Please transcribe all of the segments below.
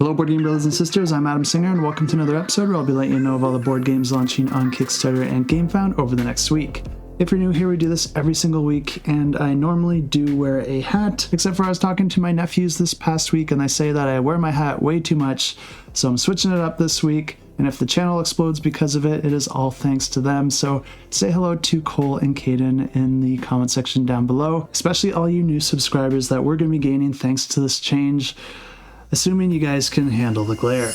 Hello board game brothers and sisters, I'm Adam Singer and welcome to another episode where I'll be letting you know of all the board games launching on Kickstarter and Gamefound over the next week. If you're new here, we do this every single week, and I normally do wear a hat, except for I was talking to my nephews this past week and they say that I wear my hat way too much, so I'm switching it up this week, and if the channel explodes because of it, it is all thanks to them. So say hello to Cole and Caden in the comment section down below, especially all you new subscribers that we're going to be gaining thanks to this change, assuming you guys can handle the glare.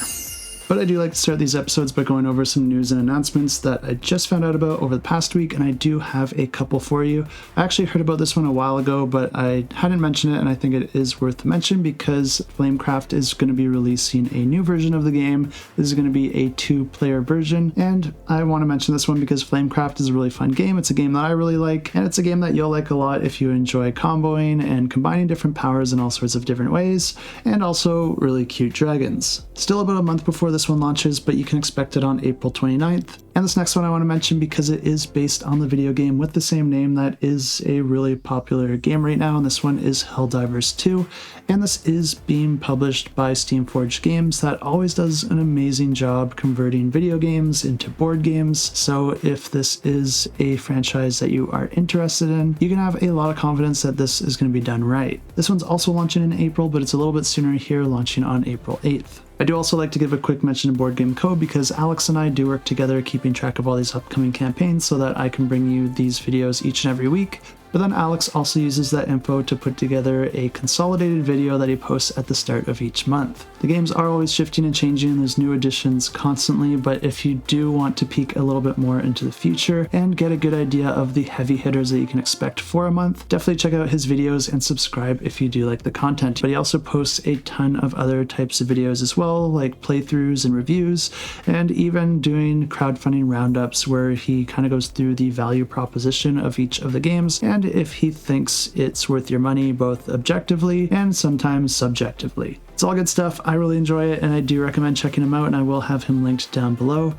But I do like to start these episodes by going over some news and announcements that I just found out about over the past week, and I do have a couple for you. I actually heard about this one a while ago, but I hadn't mentioned it, and I think it is worth mention because Flamecraft is going to be releasing a new version of the game. This is going to be a 2-player version, and I want to mention this one because Flamecraft is a really fun game. It's a game that I really like, and it's a game that you'll like a lot if you enjoy comboing and combining different powers in all sorts of different ways, and also really cute dragons. Still about a month before this one launches, but you can expect it on April 29th. And this next one I want to mention because it is based on the video game with the same name that is a really popular game right now, and this one is Helldivers 2, and this is being published by Steamforged Games that always does an amazing job converting video games into board games. So if this is a franchise that you are interested in, you can have a lot of confidence that this is going to be done right. This one's also launching in April, but it's a little bit sooner here, launching on April 8th. I do also like to give a quick mention to BoardGameCo because Alex and I do work together keeping track of all these upcoming campaigns so that I can bring you these videos each and every week. But then Alex also uses that info to put together a consolidated video that he posts at the start of each month. The games are always shifting and changing, and there's new additions constantly, but if you do want to peek a little bit more into the future and get a good idea of the heavy hitters that you can expect for a month, definitely check out his videos and subscribe if you do like the content. But he also posts a ton of other types of videos as well, like playthroughs and reviews, and even doing crowdfunding roundups where he kind of goes through the value proposition of each of the games and if he thinks it's worth your money, both objectively and sometimes subjectively. It's all good stuff. I really enjoy it, and I do recommend checking him out, and I will have him linked down below.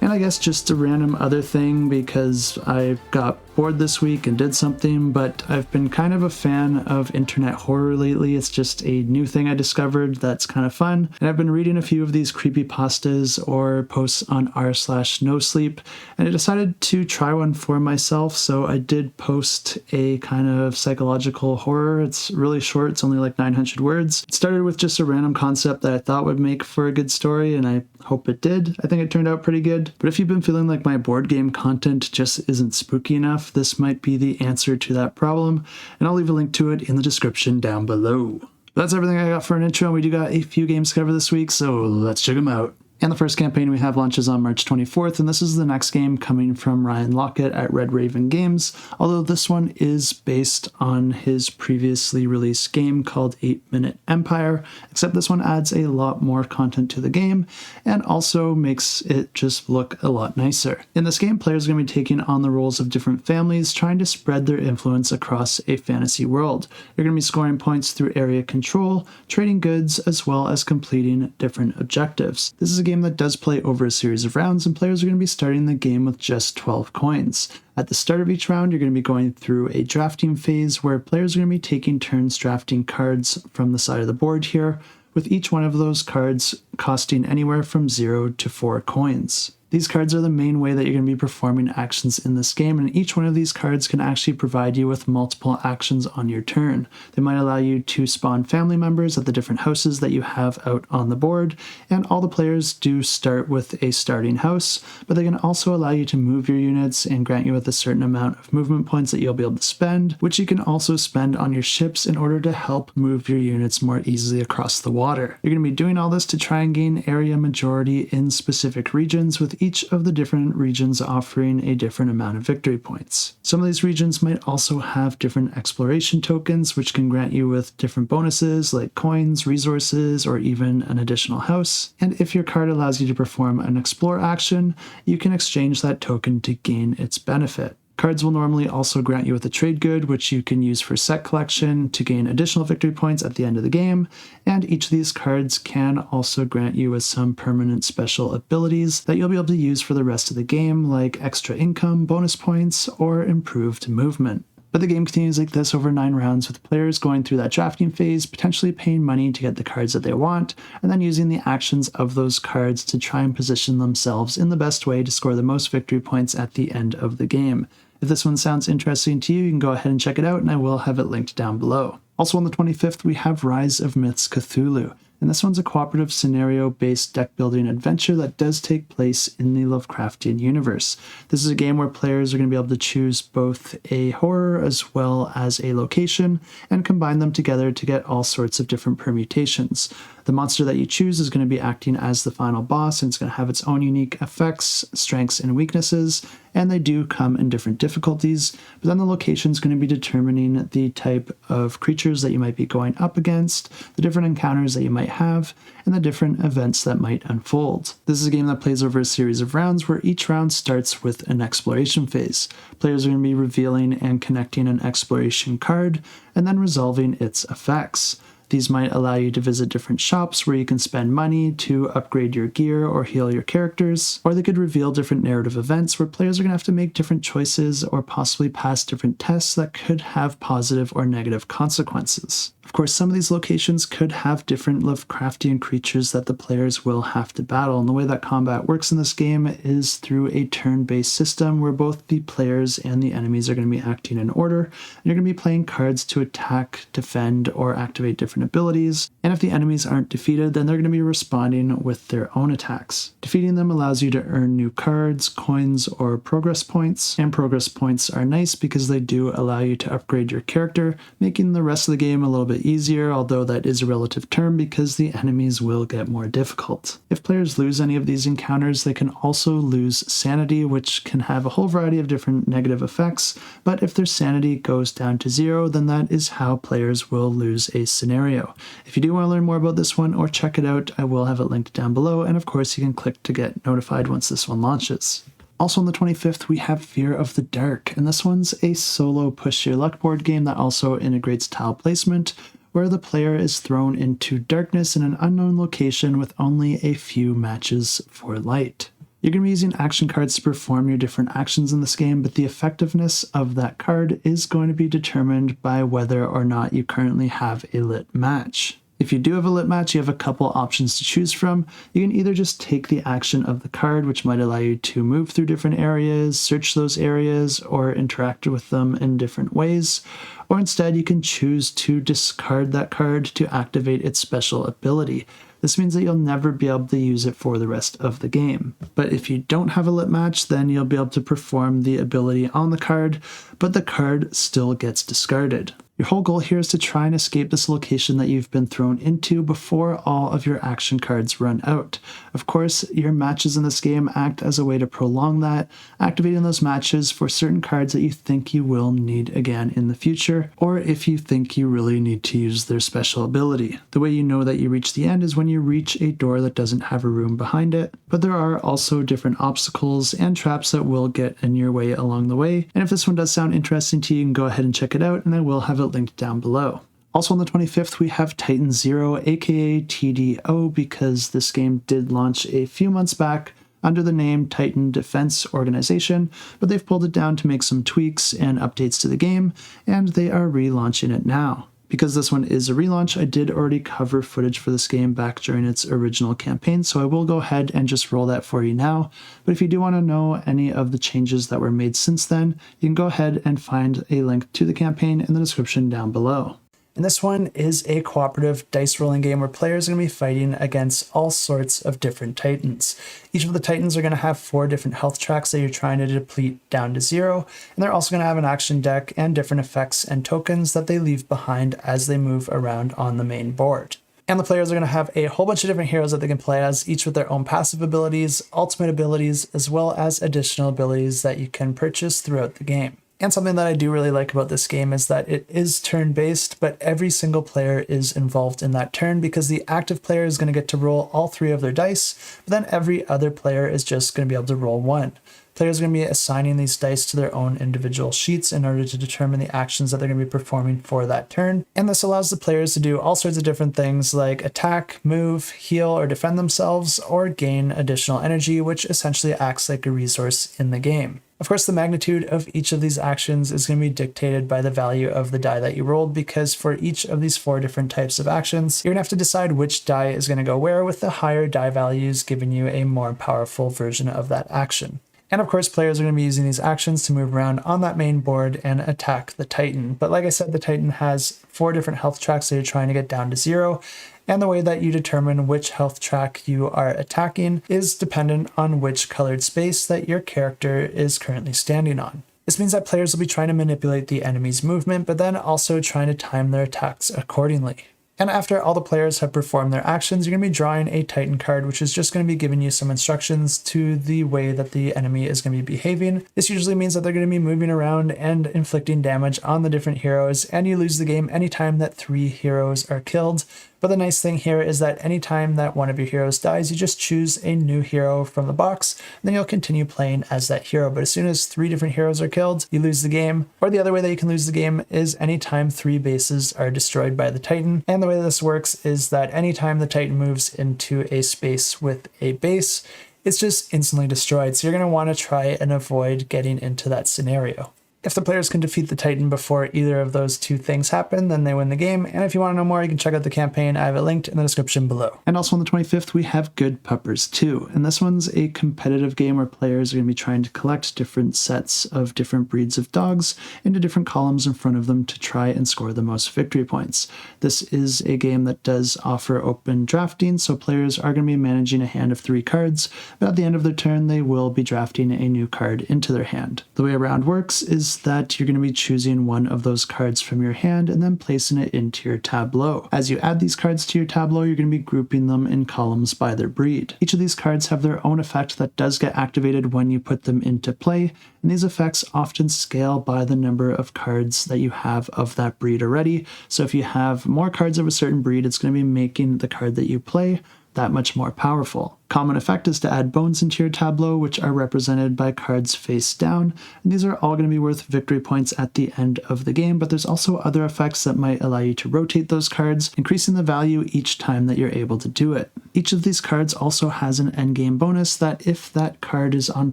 And I guess just a random other thing because I got bored this week and did something, but I've been kind of a fan of internet horror lately. It's just a new thing I discovered that's kind of fun, and I've been reading a few of these creepypastas or posts on r/nosleep, and I decided to try one for myself, so I did post a kind of psychological horror. It's really short, it's only like 900 words. It started with just a random concept that I thought would make for a good story, and I hope it did. I think it turned out pretty good, but if you've been feeling like my board game content just isn't spooky enough, this might be the answer to that problem, and I'll leave a link to it in the description down below. That's everything I got for an intro, and we do got a few games to cover this week, so let's check them out. And the first campaign we have launches on March 24th, and this is the next game coming from Ryan Lockett at Red Raven Games, although this one is based on his previously released game called 8-Minute Empire, except this one adds a lot more content to the game and also makes it just look a lot nicer. In this game, players are going to be taking on the roles of different families, trying to spread their influence across a fantasy world. They're going to be scoring points through area control, trading goods, as well as completing different objectives. This is a game that does play over a series of rounds, and players are going to be starting the game with just 12 coins. At the start of each round, you're going to be going through a drafting phase where players are going to be taking turns drafting cards from the side of the board here, with each one of those cards costing anywhere from 0 to 4 coins. These cards are the main way that you're going to be performing actions in this game, and each one of these cards can actually provide you with multiple actions on your turn. They might allow you to spawn family members at the different houses that you have out on the board, and all the players do start with a starting house, but they can also allow you to move your units and grant you with a certain amount of movement points that you'll be able to spend, which you can also spend on your ships in order to help move your units more easily across the water. You're going to be doing all this to try and gain area majority in specific regions, with each of the different regions offering a different amount of victory points. Some of these regions might also have different exploration tokens, which can grant you with different bonuses like coins, resources, or even an additional house. And if your card allows you to perform an explore action, you can exchange that token to gain its benefit. Cards will normally also grant you with a trade good, which you can use for set collection to gain additional victory points at the end of the game, and each of these cards can also grant you with some permanent special abilities that you'll be able to use for the rest of the game, like extra income, bonus points, or improved movement. But the game continues like this over 9 rounds, with players going through that drafting phase, potentially paying money to get the cards that they want, and then using the actions of those cards to try and position themselves in the best way to score the most victory points at the end of the game. If this one sounds interesting to you, you can go ahead and check it out, and I will have it linked down below. Also on the 25th, we have Rise of Myths Cthulhu. And this one's a cooperative scenario-based deck-building adventure that does take place in the Lovecraftian universe. This is a game where players are going to be able to choose both a horror as well as a location and combine them together to get all sorts of different permutations. The monster that you choose is going to be acting as the final boss, and it's going to have its own unique effects, strengths, and weaknesses, and they do come in different difficulties. But then the location is going to be determining the type of creatures that you might be going up against, the different encounters that you might have, and the different events that might unfold. This is a game that plays over a series of rounds where each round starts with an exploration phase. Players are going to be revealing and connecting an exploration card, and then resolving its effects. These might allow you to visit different shops where you can spend money to upgrade your gear or heal your characters, or they could reveal different narrative events where players are going to have to make different choices or possibly pass different tests that could have positive or negative consequences. Of course, some of these locations could have different Lovecraftian creatures that the players will have to battle, and the way that combat works in this game is through a turn-based system where both the players and the enemies are going to be acting in order, and you're going to be playing cards to attack, defend, or activate different abilities, and if the enemies aren't defeated, then they're going to be responding with their own attacks. Defeating them allows you to earn new cards, coins, or progress points, and progress points are nice because they do allow you to upgrade your character, making the rest of the game a little bit easier, although that is a relative term because the enemies will get more difficult. If players lose any of these encounters, they can also lose sanity, which can have a whole variety of different negative effects, but if their sanity goes down to 0, then that is how players will lose a scenario. If you do want to learn more about this one or check it out, I will have it linked down below, and of course you can click to get notified once this one launches. Also on the 25th, we have Fear of the Dark, and this one's a solo push your luck board game that also integrates tile placement, where the player is thrown into darkness in an unknown location with only a few matches for light. You're going to be using action cards to perform your different actions in this game, but the effectiveness of that card is going to be determined by whether or not you currently have a lit match. If you do have a lit match, you have a couple options to choose from. You can either just take the action of the card, which might allow you to move through different areas, search those areas, or interact with them in different ways, or instead you can choose to discard that card to activate its special ability. This means that you'll never be able to use it for the rest of the game. But if you don't have a lit match, then you'll be able to perform the ability on the card, but the card still gets discarded. Your whole goal here is to try and escape this location that you've been thrown into before all of your action cards run out. Of course, your matches in this game act as a way to prolong that, activating those matches for certain cards that you think you will need again in the future, or if you think you really need to use their special ability. The way you know that you reach the end is when you reach a door that doesn't have a room behind it, but there are also different obstacles and traps that will get in your way along the way, and if this one does sound interesting to you, you can go ahead and check it out, and I will have it linked down below. Also on the 25th, we have Titan Zero, aka T.D.O, because this game did launch a few months back under the name Titan Defense Organization, but they've pulled it down to make some tweaks and updates to the game, and they are relaunching it now. Because this one is a relaunch, I did already cover footage for this game back during its original campaign, so I will go ahead and just roll that for you now. But if you do want to know any of the changes that were made since then, you can go ahead and find a link to the campaign in the description down below. And this one is a cooperative dice rolling game where players are going to be fighting against all sorts of different titans. Each of the titans are going to have 4 different health tracks that you're trying to deplete down to 0, and they're also going to have an action deck and different effects and tokens that they leave behind as they move around on the main board. And the players are going to have a whole bunch of different heroes that they can play as, each with their own passive abilities, ultimate abilities, as well as additional abilities that you can purchase throughout the game. And something that I do really like about this game is that it is turn-based, but every single player is involved in that turn because the active player is going to get to roll all 3 of their dice, but then every other player is just going to be able to roll 1. Players are going to be assigning these dice to their own individual sheets in order to determine the actions that they're going to be performing for that turn. And this allows the players to do all sorts of different things like attack, move, heal, or defend themselves, or gain additional energy, which essentially acts like a resource in the game. Of course, the magnitude of each of these actions is going to be dictated by the value of the die that you rolled, because for each of these 4 different types of actions, you're going to have to decide which die is going to go where, with the higher die values giving you a more powerful version of that action. And of course, players are going to be using these actions to move around on that main board and attack the Titan. But like I said, the Titan has 4 different health tracks that you're trying to get down to 0. And the way that you determine which health track you are attacking is dependent on which colored space that your character is currently standing on. This means that players will be trying to manipulate the enemy's movement, but then also trying to time their attacks accordingly. And after all the players have performed their actions, you're going to be drawing a Titan card, which is just going to be giving you some instructions to the way that the enemy is going to be behaving. This usually means that they're going to be moving around and inflicting damage on the different heroes, and you lose the game anytime that 3 heroes are killed. But the nice thing here is that anytime that one of your heroes dies, you just choose a new hero from the box, and then you'll continue playing as that hero. But as soon as 3 different heroes are killed, you lose the game. Or the other way that you can lose the game is anytime 3 bases are destroyed by the Titan. And the way this works is that anytime the Titan moves into a space with a base, it's just instantly destroyed. So you're going to want to try and avoid getting into that scenario. If the players can defeat the Titan before either of those 2 things happen, then they win the game. And if you want to know more, you can check out the campaign. I have it linked in the description below. And also on the 25th, we have Good Puppers Too. And this one's a competitive game where players are going to be trying to collect different sets of different breeds of dogs into different columns in front of them to try and score the most victory points. This is a game that does offer open drafting, so players are going to be managing a hand of 3 cards, but at the end of their turn, they will be drafting a new card into their hand. The way a round works is that you're going to be choosing one of those cards from your hand and then placing it into your tableau. As you add these cards to your tableau, you're going to be grouping them in columns by their breed. Each of these cards have their own effect that does get activated when you put them into play, and these effects often scale by the number of cards that you have of that breed already. So if you have more cards of a certain breed, it's going to be making the card that you play that much more powerful. Common effect is to add bones into your tableau, which are represented by cards face down, and these are all going to be worth victory points at the end of the game, but there's also other effects that might allow you to rotate those cards, increasing the value each time that you're able to do it. Each of these cards also has an endgame bonus that if that card is on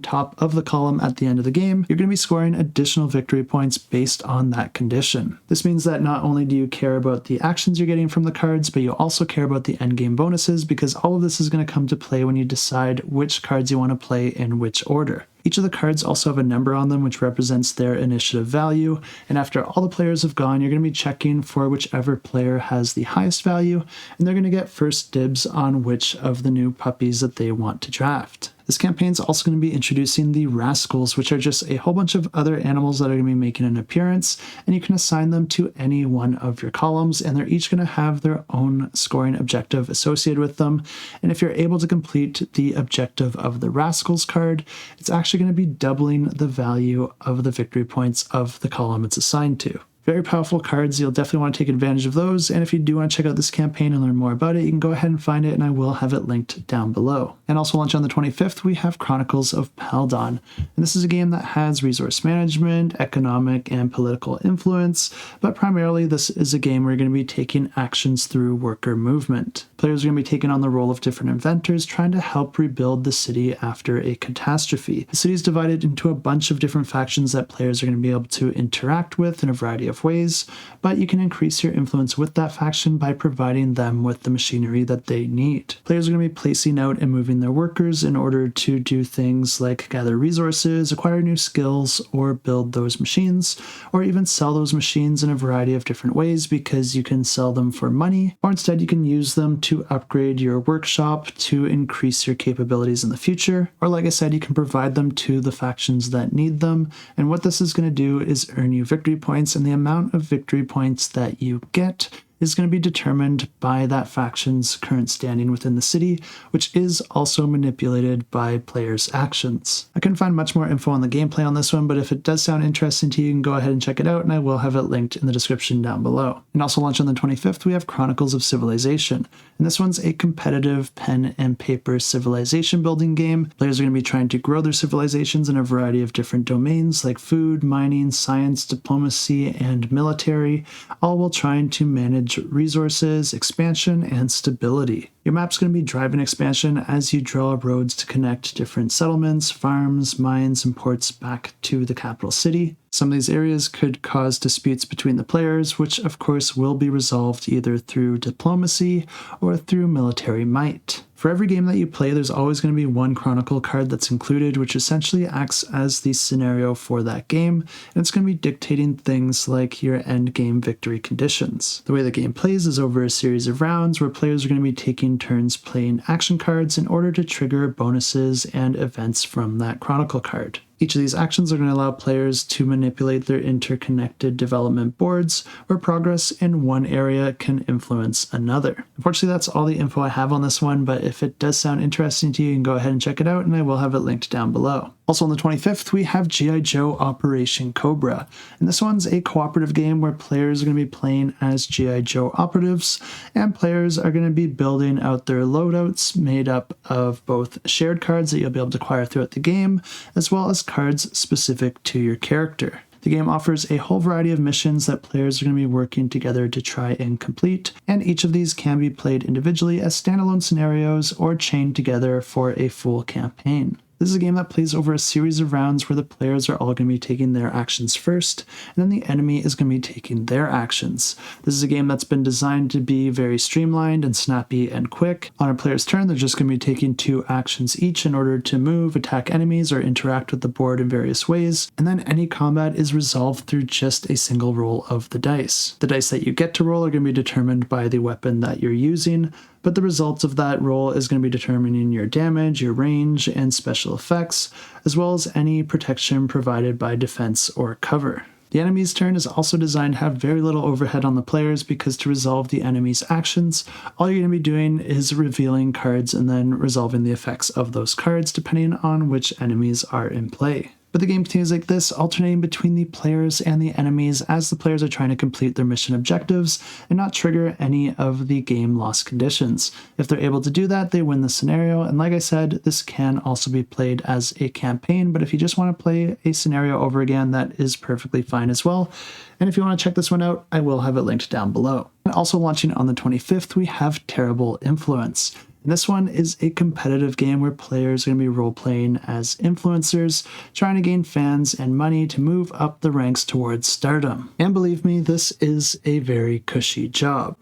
top of the column at the end of the game, you're going to be scoring additional victory points based on that condition. This means that not only do you care about the actions you're getting from the cards, but you also care about the endgame bonuses, because all of this is going to come to play when you decide which cards you want to play in which order. Each of the cards also have a number on them which represents their initiative value, and after all the players have gone, you're going to be checking for whichever player has the highest value, and they're going to get first dibs on which of the new puppies that they want to draft. This campaign is also going to be introducing the Rascals, which are just a whole bunch of other animals that are going to be making an appearance, and you can assign them to any one of your columns, and they're each going to have their own scoring objective associated with them. And if you're able to complete the objective of the Rascals card, it's actually going to be doubling the value of the victory points of the column it's assigned to. Very powerful cards. You'll definitely want to take advantage of those, and if you do want to check out this campaign and learn more about it, you can go ahead and find it, and I will have it linked down below. And also launch on the 25th, we have Chronicles of Paldon, and this is a game that has resource management, economic, and political influence, but primarily this is a game where you're going to be taking actions through worker movement. Players are going to be taking on the role of different inventors, trying to help rebuild the city after a catastrophe. The city is divided into a bunch of different factions that players are going to be able to interact with in a variety of ways, but you can increase your influence with that faction by providing them with the machinery that they need. Players are going to be placing out and moving their workers in order to do things like gather resources, acquire new skills, or build those machines, or even sell those machines in a variety of different ways, because you can sell them for money, or instead you can use them to upgrade your workshop to increase your capabilities in the future, or like I said, you can provide them to the factions that need them, and what this is going to do is earn you victory points, and the amount of victory points that you get is going to be determined by that faction's current standing within the city, which is also manipulated by players' actions. I couldn't find much more info on the gameplay on this one, but if it does sound interesting to you, you can go ahead and check it out, and I will have it linked in the description down below. And also launch on the 25th, we have Chronicles of Civilization. And this one's a competitive pen and paper civilization building game. Players are going to be trying to grow their civilizations in a variety of different domains like food, mining, science, diplomacy, and military, all while trying to manage resources, expansion, and stability. Your map's going to be driving expansion as you draw roads to connect different settlements, farms, mines, and ports back to the capital city. Some of these areas could cause disputes between the players, which of course will be resolved either through diplomacy or through military might. For every game that you play, there's always going to be one Chronicle card that's included, which essentially acts as the scenario for that game, and it's going to be dictating things like your end game victory conditions. The way the game plays is over a series of rounds where players are going to be taking turns playing action cards in order to trigger bonuses and events from that Chronicle card. Each of these actions are going to allow players to manipulate their interconnected development boards, where progress in one area can influence another. Unfortunately, that's all the info I have on this one, but if it does sound interesting to you, you can go ahead and check it out, and I will have it linked down below. Also on the 25th, we have G.I. Joe Operation Cobra, and this one's a cooperative game where players are going to be playing as G.I. Joe operatives, and players are going to be building out their loadouts made up of both shared cards that you'll be able to acquire throughout the game, as well as cards specific to your character. The game offers a whole variety of missions that players are going to be working together to try and complete, and each of these can be played individually as standalone scenarios or chained together for a full campaign. This is a game that plays over a series of rounds where the players are all going to be taking their actions first, and then the enemy is going to be taking their actions. This is a game that's been designed to be very streamlined and snappy and quick. On a player's turn, they're just going to be taking 2 actions each in order to move, attack enemies, or interact with the board in various ways, and then any combat is resolved through just a single roll of the dice. The dice that you get to roll are going to be determined by the weapon that you're using, but the result of that roll is going to be determining your damage, your range, and special effects, as well as any protection provided by defense or cover. The enemy's turn is also designed to have very little overhead on the players, because to resolve the enemy's actions, all you're going to be doing is revealing cards and then resolving the effects of those cards depending on which enemies are in play. But the game continues like this, alternating between the players and the enemies as the players are trying to complete their mission objectives and not trigger any of the game loss conditions. If they're able to do that, they win the scenario, and like I said, this can also be played as a campaign, but if you just want to play a scenario over again, that is perfectly fine as well. And if you want to check this one out, I will have it linked down below. And also launching on the 25th, we have Terrible Influence. And this one is a competitive game where players are going to be role-playing as influencers, trying to gain fans and money to move up the ranks towards stardom. And believe me, this is a very cushy job.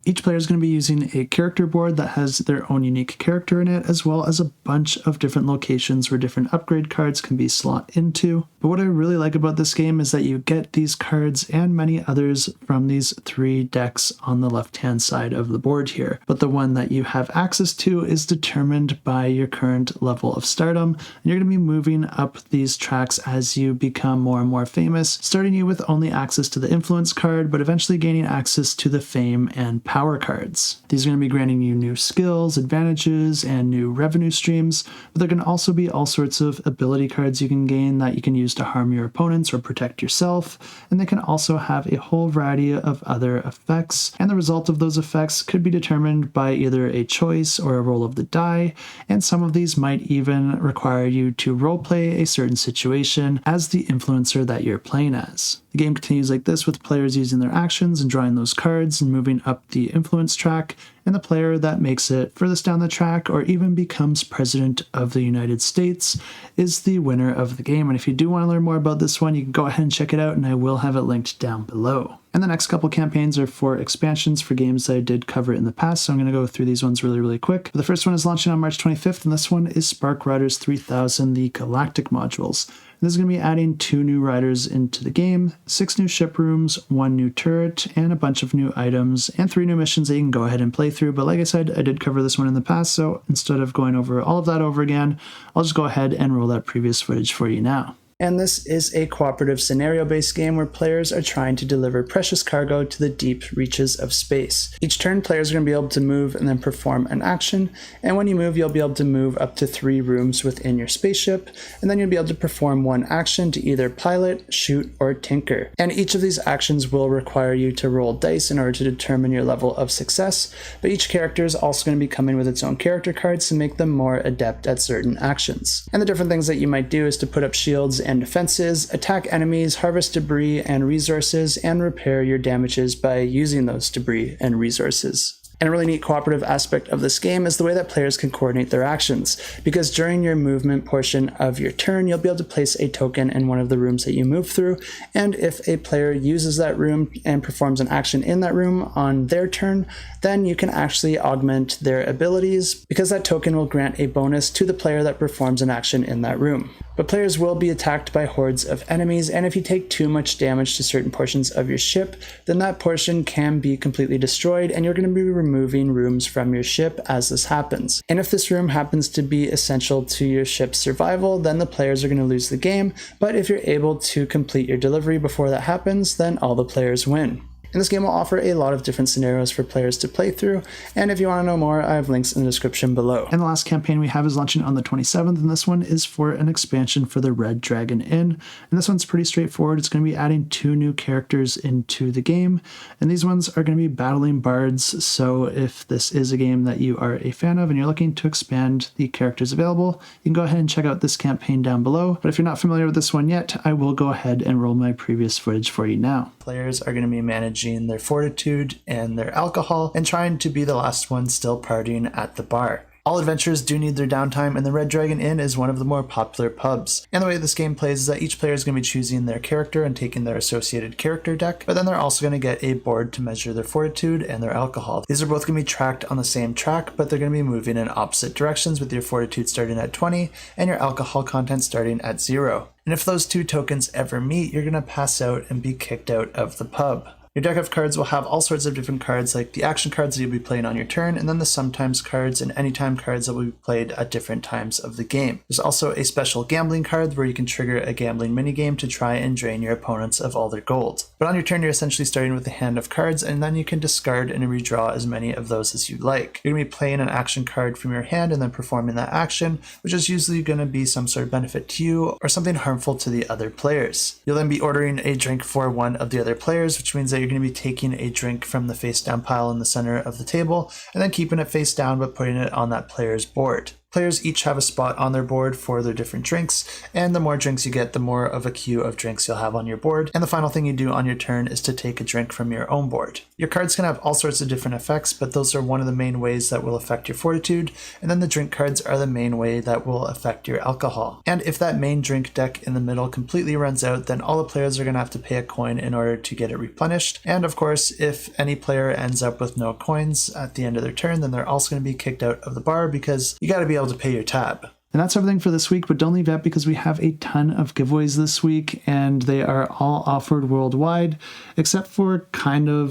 Each player is going to be using a character board that has their own unique character in it, as well as a bunch of different locations where different upgrade cards can be slot into. But what I really like about this game is that you get these cards and many others from these 3 decks on the left-hand side of the board here. But the one that you have access to is determined by your current level of stardom, and you're going to be moving up these tracks as you become more and more famous, starting you with only access to the influence card, but eventually gaining access to the fame and power cards. These are going to be granting you new skills, advantages, and new revenue streams, but there can also be all sorts of ability cards you can gain that you can use to harm your opponents or protect yourself, and they can also have a whole variety of other effects, and the result of those effects could be determined by either a choice or a roll of the die, and some of these might even require you to roleplay a certain situation as the influencer that you're playing as. The game continues like this, with players using their actions and drawing those cards and moving up the influence track, and the player that makes it furthest down the track or even becomes president of the United States is the winner of the game. And if you do want to learn more about this one, you can go ahead and check it out, and I will have it linked down below. And the next couple campaigns are for expansions for games that I did cover in the past, so I'm going to go through these ones really quick. But the first one is launching on March 25th, and this one is Spark Riders 3000, the Galactic modules. This is going to be adding 2 new riders into the game, 6 new ship rooms, 1 new turret, and a bunch of new items, and 3 new missions that you can go ahead and play through. But like I said, I did cover this one in the past, so instead of going over all of that over again, I'll just go ahead and roll that previous footage for you now. And this is a cooperative scenario-based game where players are trying to deliver precious cargo to the deep reaches of space. Each turn, players are going to be able to move and then perform an action, and when you move, you'll be able to move up to 3 rooms within your spaceship, and then you'll be able to perform one action to either pilot, shoot, or tinker. And each of these actions will require you to roll dice in order to determine your level of success, but each character is also going to be coming with its own character cards to make them more adept at certain actions. And the different things that you might do is to put up shields and defenses, attack enemies, harvest debris and resources, and repair your damages by using those debris and resources. And a really neat cooperative aspect of this game is the way that players can coordinate their actions, because during your movement portion of your turn, you'll be able to place a token in one of the rooms that you move through, and if a player uses that room and performs an action in that room on their turn, then you can actually augment their abilities, because that token will grant a bonus to the player that performs an action in that room. But players will be attacked by hordes of enemies, and if you take too much damage to certain portions of your ship, then that portion can be completely destroyed, and you're going to be removing rooms from your ship as this happens. And if this room happens to be essential to your ship's survival, then the players are going to lose the game, but if you're able to complete your delivery before that happens, then all the players win. And this game will offer a lot of different scenarios for players to play through, and if you want to know more, I have links in the description below. And the last campaign we have is launching on the 27th, and this one is for an expansion for the Red Dragon Inn. And this one's pretty straightforward. It's going to be adding 2 new characters into the game, and these ones are going to be battling bards, so if this is a game that you are a fan of and you're looking to expand the characters available, you can go ahead and check out this campaign down below. But if you're not familiar with this one yet, I will go ahead and roll my previous footage for you now. Players are going to be managing their fortitude and their alcohol and trying to be the last one still partying at the bar. All adventurers do need their downtime, and the Red Dragon Inn is one of the more popular pubs. And the way this game plays is that each player is going to be choosing their character and taking their associated character deck, but then they're also going to get a board to measure their fortitude and their alcohol. These are both going to be tracked on the same track, but they're going to be moving in opposite directions, with your fortitude starting at 20 and your alcohol content starting at 0. And if those 2 tokens ever meet, you're going to pass out and be kicked out of the pub. Your deck of cards will have all sorts of different cards, like the action cards that you'll be playing on your turn, and then the sometimes cards and anytime cards that will be played at different times of the game. There's also a special gambling card where you can trigger a gambling minigame to try and drain your opponents of all their gold. But on your turn, you're essentially starting with a hand of cards, and then you can discard and redraw as many of those as you like. You're going to be playing an action card from your hand and then performing that action, which is usually going to be some sort of benefit to you or something harmful to the other players. You'll then be ordering a drink for one of the other players, which means that you're going to be taking a drink from the face down pile in the center of the table and then keeping it face down but putting it on that player's board. Players each have a spot on their board for their different drinks, and the more drinks you get, the more of a queue of drinks you'll have on your board, and the final thing you do on your turn is to take a drink from your own board. Your cards can have all sorts of different effects, but those are one of the main ways that will affect your fortitude, and then the drink cards are the main way that will affect your alcohol. And if that main drink deck in the middle completely runs out, then all the players are going to have to pay a coin in order to get it replenished, and of course, if any player ends up with no coins at the end of their turn, then they're also going to be kicked out of the bar, because you got to be able to pay your tab. And that's everything for this week, but don't leave yet, because we have a ton of giveaways this week, and they are all offered worldwide, except for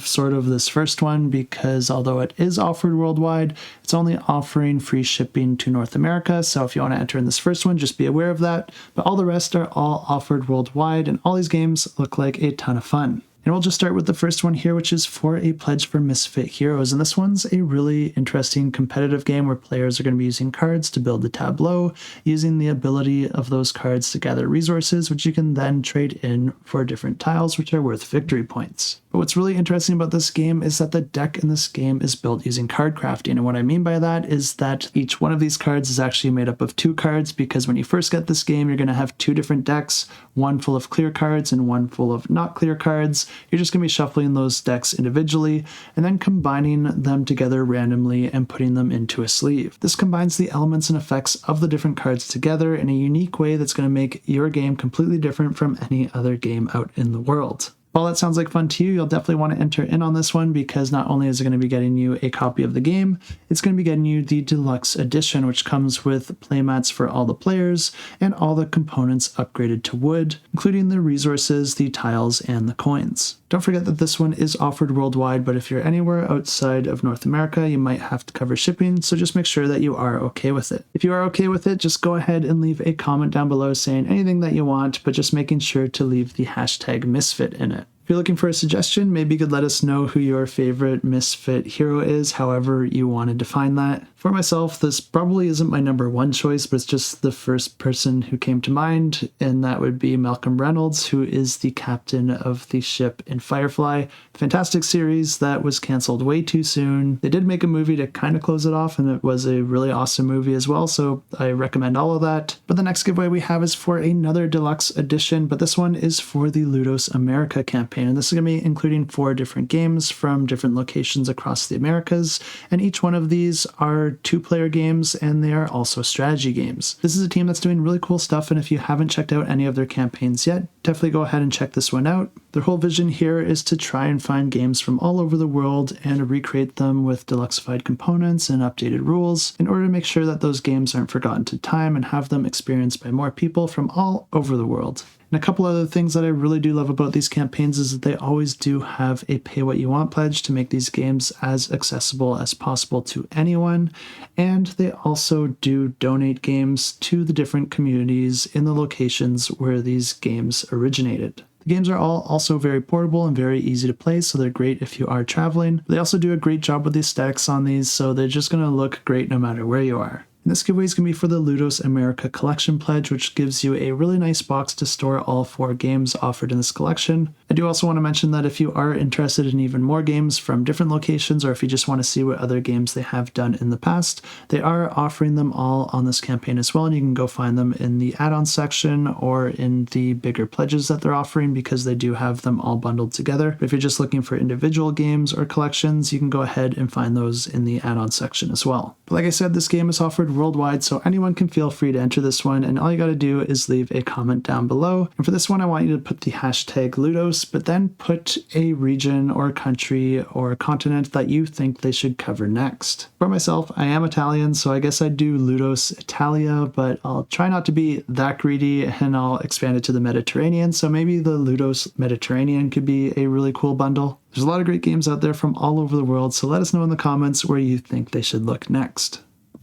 sort of this first one, because although it is offered worldwide, it's only offering free shipping to North America. So if you want to enter in this first one, just be aware of that. But all the rest are all offered worldwide, and all these games look like a ton of fun. And we'll just start with the first one here, which is for a pledge for Misfit Heroes. And this one's a really interesting competitive game where players are going to be using cards to build the tableau, using the ability of those cards to gather resources, which you can then trade in for different tiles, which are worth victory points. But what's really interesting about this game is that the deck in this game is built using card crafting. And what I mean by that is that each one of these cards is actually made up of 2 cards, because when you first get this game, you're going to have 2 different decks, one full of clear cards and one full of not clear cards. You're just going to be shuffling those decks individually and then combining them together randomly and putting them into a sleeve. This combines the elements and effects of the different cards together in a unique way that's going to make your game completely different from any other game out in the world. If all that sounds like fun to you, you'll definitely want to enter in on this one because not only is it going to be getting you a copy of the game, it's going to be getting you the deluxe edition, which comes with playmats for all the players and all the components upgraded to wood, including the resources, the tiles, and the coins. Don't forget that this one is offered worldwide, but if you're anywhere outside of North America, you might have to cover shipping, so just make sure that you are okay with it. If you are okay with it, just go ahead and leave a comment down below saying anything that you want, but just making sure to leave the hashtag Misfit in it. If you're looking for a suggestion, maybe you could let us know who your favorite Misfit hero is, however you want to define that. For myself, this probably isn't my number one choice, but it's just the first person who came to mind, and that would be Malcolm Reynolds, who is the captain of the ship in Firefly. Fantastic series that was canceled way too soon. They did make a movie to kind of close it off, and it was a really awesome movie as well, so I recommend all of that. But the next giveaway we have is for another deluxe edition, but this one is for the LUDOS America campaign, and this is going to be including 4 different games from different locations across the Americas, and each one of these are 2-player games, and they are also strategy games. This is a team that's doing really cool stuff, and if you haven't checked out any of their campaigns yet, definitely go ahead and check this one out. Their whole vision here is to try and find games from all over the world and recreate them with deluxified components and updated rules in order to make sure that those games aren't forgotten to time and have them experienced by more people from all over the world. And a couple other things that I really do love about these campaigns is that they always do have a pay what you want pledge to make these games as accessible as possible to anyone, and they also do donate games to the different communities in the locations where these games originated. The games are all also very portable and very easy to play, so they're great if you are traveling. They also do a great job with the aesthetics on these, so they're just going to look great no matter where you are. And this giveaway is going to be for the LUDOS America Collection Pledge, which gives you a really nice box to store all 4 games offered in this collection. I do also want to mention that if you are interested in even more games from different locations, or if you just want to see what other games they have done in the past, they are offering them all on this campaign as well, and you can go find them in the add-on section or in the bigger pledges that they're offering because they do have them all bundled together. But if you're just looking for individual games or collections, you can go ahead and find those in the add-on section as well. But like I said, this game is offered worldwide, so anyone can feel free to enter this one, and all you got to do is leave a comment down below. And for this one, I want you to put the hashtag LUDOS, but then put a region or a country or a continent that you think they should cover next. For myself, I am Italian, so I guess I'd do LUDOS Italia, but I'll try not to be that greedy and I'll expand it to the Mediterranean, so maybe the LUDOS Mediterranean could be a really cool bundle. There's a lot of great games out there from all over the world, so let us know in the comments where you think they should look next.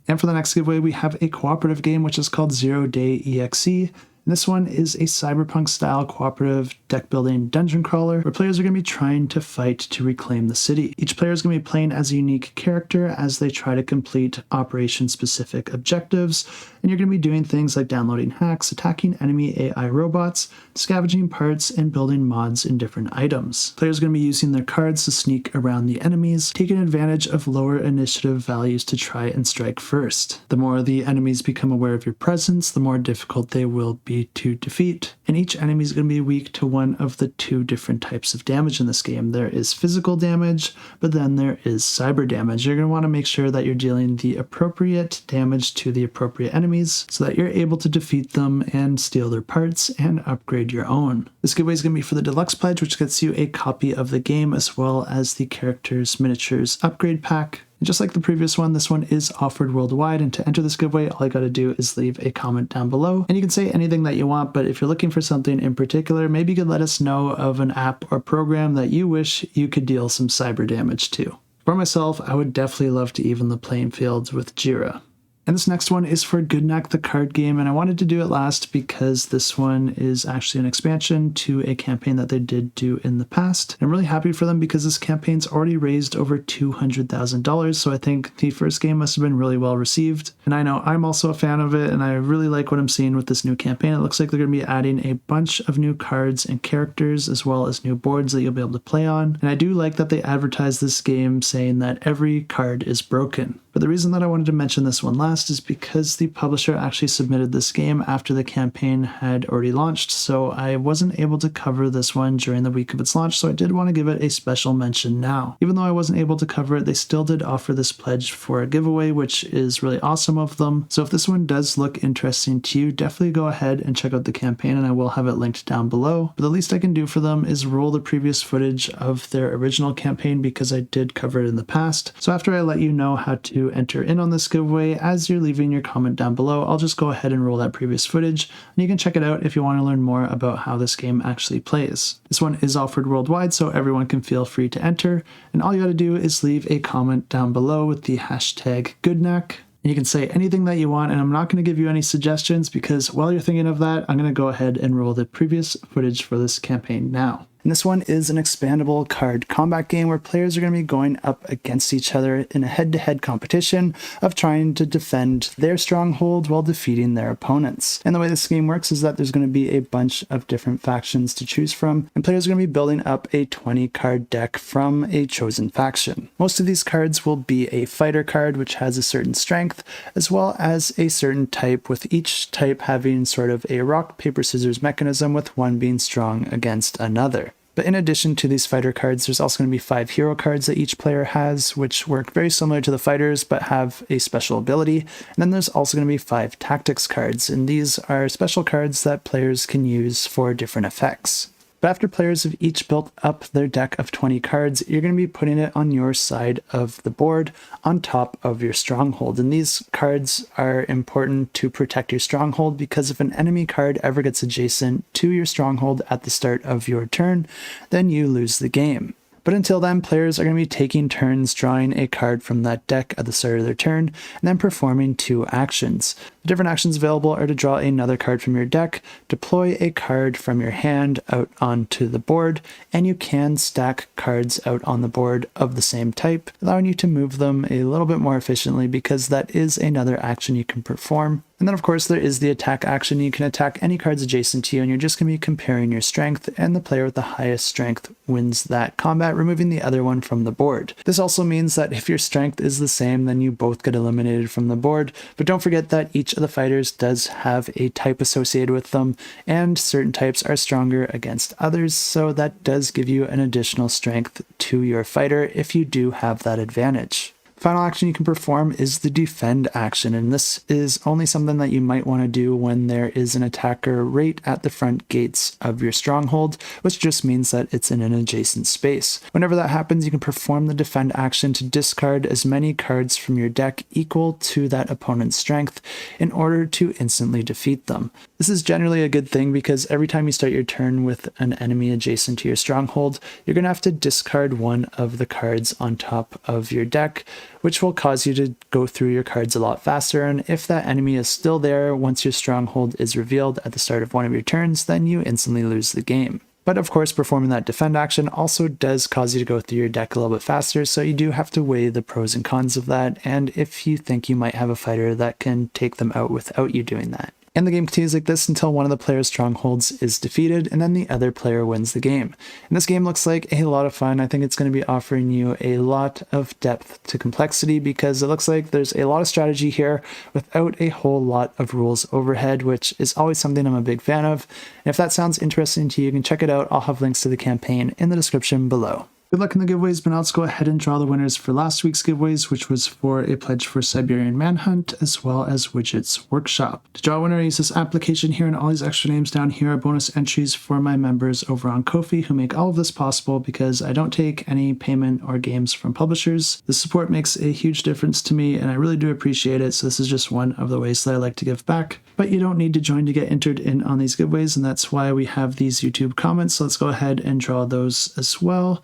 And for the next giveaway, we have a cooperative game which is called ZeroDay.exe. And this one is a cyberpunk-style cooperative deck-building dungeon crawler where players are going to be trying to fight to reclaim the city. Each player is going to be playing as a unique character as they try to complete operation-specific objectives, and you're going to be doing things like downloading hacks, attacking enemy AI robots, scavenging parts, and building mods in different items. Players are going to be using their cards to sneak around the enemies, taking advantage of lower initiative values to try and strike first. The more the enemies become aware of your presence, the more difficult they will be to defeat, and each enemy is going to be weak to one of the 2 different types of damage in this game. There is physical damage, but then there is cyber damage. You're going to want to make sure that you're dealing the appropriate damage to the appropriate enemies so that you're able to defeat them and steal their parts and upgrade your own. This giveaway is going to be for the deluxe pledge, which gets you a copy of the game as well as the characters miniatures upgrade pack. And just like the previous one, this one is offered worldwide, and to enter this giveaway, all you gotta do is leave a comment down below. And you can say anything that you want, but if you're looking for something in particular, maybe you could let us know of an app or program that you wish you could deal some cyber damage to. For myself, I would definitely love to even the playing fields with Jira. And this next one is for Gudnak the card game, and I wanted to do it last because this one is actually an expansion to a campaign that they did do in the past. I'm really happy for them because this campaign's already raised over $200,000, so I think the first game must have been really well received. And I know I'm also a fan of it, and I really like what I'm seeing with this new campaign. It looks like they're going to be adding a bunch of new cards and characters, as well as new boards that you'll be able to play on. And I do like that they advertise this game saying that every card is broken. But the reason that I wanted to mention this one last is because the publisher actually submitted this game after the campaign had already launched, so I wasn't able to cover this one during the week of its launch, so I did want to give it a special mention now. Even though I wasn't able to cover it, they still did offer this pledge for a giveaway, which is really awesome of them. So if this one does look interesting to you, definitely go ahead and check out the campaign, and I will have it linked down below. But the least I can do for them is roll the previous footage of their original campaign because I did cover it in the past. So after I let you know how to enter in on this giveaway, as you're leaving your comment down below, I'll just go ahead and roll that previous footage, and you can check it out if you want to learn more about how this game actually plays. This one is offered worldwide, so everyone can feel free to enter, and all you gotta do is leave a comment down below with the hashtag Gudnak. You can say anything that you want, and I'm not going to give you any suggestions because while you're thinking of that, I'm going to go ahead and roll the previous footage for this campaign now. And this one is an expandable card combat game where players are going to be going up against each other in a head-to-head competition of trying to defend their stronghold while defeating their opponents. And the way this game works is that there's going to be a bunch of different factions to choose from, and players are going to be building up a 20-card deck from a chosen faction. Most of these cards will be a fighter card, which has a certain strength, as well as a certain type, with each type having sort of a rock, paper, scissors mechanism, with one being strong against another. But in addition to these fighter cards, there's also going to be 5 hero cards that each player has, which work very similar to the fighters, but have a special ability. And then there's also going to be 5 tactics cards, and these are special cards that players can use for different effects. But after players have each built up their deck of 20 cards, you're going to be putting it on your side of the board on top of your stronghold. And these cards are important to protect your stronghold because if an enemy card ever gets adjacent to your stronghold at the start of your turn, then you lose the game. But until then, players are going to be taking turns drawing a card from that deck at the start of their turn, and then performing 2 actions. The different actions available are to draw another card from your deck, deploy a card from your hand out onto the board, and you can stack cards out on the board of the same type, allowing you to move them a little bit more efficiently because that is another action you can perform. And then of course there is the attack action. You can attack any cards adjacent to you, and you're just going to be comparing your strength, and the player with the highest strength wins that combat, removing the other one from the board. This also means that if your strength is the same, then you both get eliminated from the board, but don't forget that each of the fighters does have a type associated with them, and certain types are stronger against others, so that does give you an additional strength to your fighter if you do have that advantage. Final action you can perform is the defend action, and this is only something that you might want to do when there is an attacker right at the front gates of your stronghold, which just means that it's in an adjacent space. Whenever that happens, you can perform the defend action to discard as many cards from your deck equal to that opponent's strength in order to instantly defeat them. This is generally a good thing because every time you start your turn with an enemy adjacent to your stronghold, you're going to have to discard one of the cards on top of your deck, which will cause you to go through your cards a lot faster, and if that enemy is still there once your stronghold is revealed at the start of one of your turns, then you instantly lose the game. But of course, performing that defend action also does cause you to go through your deck a little bit faster, so you do have to weigh the pros and cons of that, and if you think you might have a fighter that can take them out without you doing that. And the game continues like this until one of the player's strongholds is defeated, and then the other player wins the game. And this game looks like a lot of fun. I think it's going to be offering you a lot of depth to complexity because it looks like there's a lot of strategy here without a whole lot of rules overhead, which is always something I'm a big fan of. And if that sounds interesting to you, you can check it out. I'll have links to the campaign in the description below. Good luck in the giveaways, but now let's go ahead and draw the winners for last week's giveaways, which was for a pledge for Siberian Manhunt, as well as Widget's Workshop. To draw a winner, I use this application here, and all these extra names down here are bonus entries for my members over on Ko-fi, who make all of this possible because I don't take any payment or games from publishers. The support makes a huge difference to me, and I really do appreciate it, so this is just one of the ways that I like to give back. But you don't need to join to get entered in on these giveaways, and that's why we have these YouTube comments, so let's go ahead and draw those as well.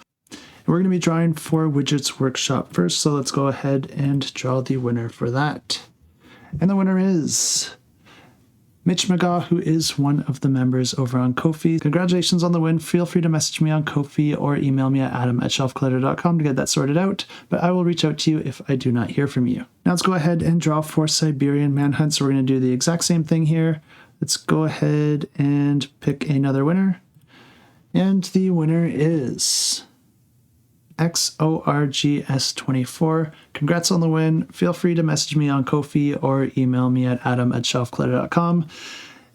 We're going to be drawing for Widget's Workshop first, so let's go ahead and draw the winner for that. And the winner is Mitch McGaw, who is one of the members over on Ko-fi. Congratulations on the win. Feel free to message me on Ko-fi or email me at adam@shelfcollector.com to get that sorted out, but I will reach out to you if I do not hear from you. Now let's go ahead and draw for Siberian Manhunt, so we're going to do the exact same thing here. Let's go ahead and pick another winner. And the winner is XORGS24. Congrats on the win. Feel free to message me on Ko-fi or email me at adam@shelfclutter.com.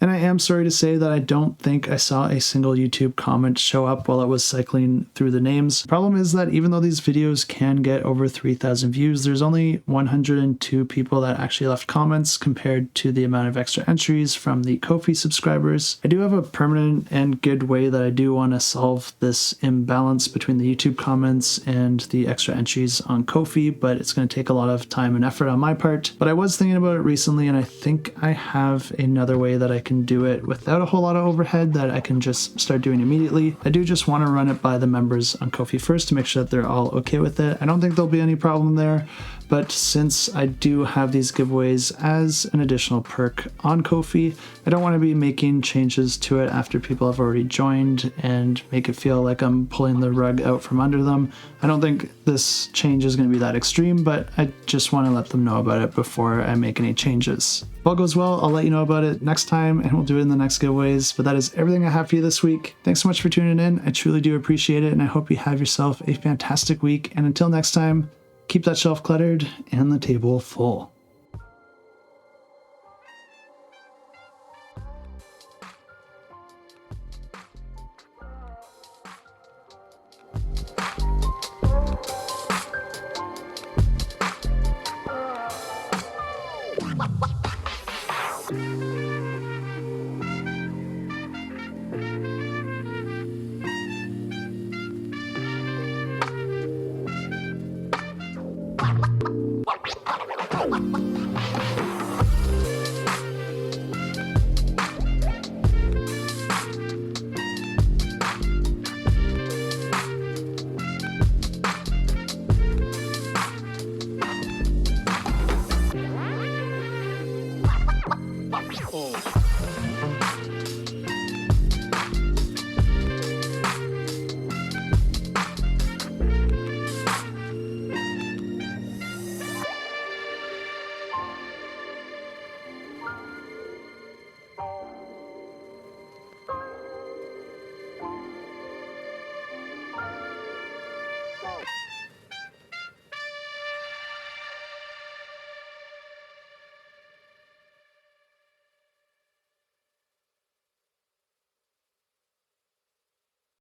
And I am sorry to say that I don't think I saw a single YouTube comment show up while I was cycling through the names. Problem is that even though these videos can get over 3,000 views, there's only 102 people that actually left comments compared to the amount of extra entries from the Ko-fi subscribers. I do have a permanent and good way that I do want to solve this imbalance between the YouTube comments and the extra entries on Ko-fi, but it's going to take a lot of time and effort on my part. But I was thinking about it recently, and I think I have another way that I can do it without a whole lot of overhead that I can just start doing immediately. I do just want to run it by the members on Ko-fi first to make sure that they're all okay with it. I don't think there'll be any problem there, but since I do have these giveaways as an additional perk on Ko-fi, I don't want to be making changes to it after people have already joined and make it feel like I'm pulling the rug out from under them. I don't think this change is going to be that extreme, but I just want to let them know about it before I make any changes. If all goes well, I'll let you know about it next time, and we'll do it in the next giveaways. But that is everything I have for you this week. Thanks so much for tuning in. I truly do appreciate it, and I hope you have yourself a fantastic week. And until next time, keep that shelf cluttered and the table full. Wow.